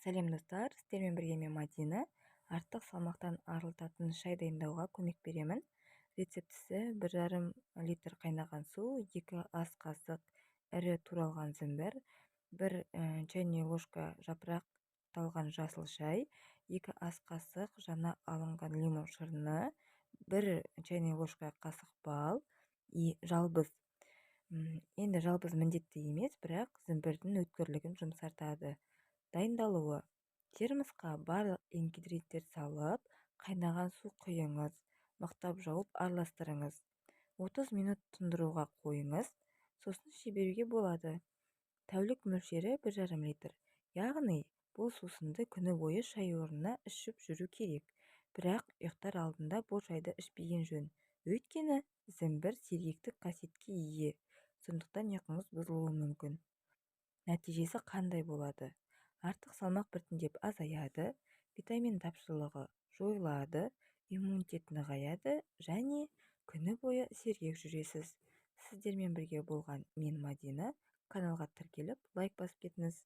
Сәлем достар, сіздермен бірге мен Мадина. Артық салмақтан арылтатын шай дайындауға көмек беремін. Рецептісі: 1,5 литр қайнаған су, 2 ас қасық ірі туралған зімбір, 1 чайный ложка жапырақталған жасыл шай, 2 ас қасық жаңа алынған лимон шырыны, 1 чайный ложка қасық бал, жалбыз. Енді жалбыз міндетті емес, бірақ зімбірдің өткірлігін жұмсартады. Дайындалуы: термосқа барлық ингредиенттер салып, қайнаған су құйыңыз, мықтап жауып араластырыңыз. 30 минут тұндыруға қойыңыз, сосын жіберуге болады. Тәулік мөлшері 1,5 литр. Яғни бұл сусынды күні бойы шай орнына ішіп жүру керек. Бірақ ұйықтар алдында бұл шайды ішпеген жөн. Өйткені зімбір сергектік қасиетке ие, сондықтан ұйқыңыз бұзылуы мүмкін. Нәтижесі қандай болады? Артық салмақ біртіндеп азаяды, витамин тапшылығы жойылады, иммунитет нығаяды және күні бойы сергек жүресіз. Сіздермен бірге болған мен Мадина. Каналға тіркеліп лайк басып кетіңіз.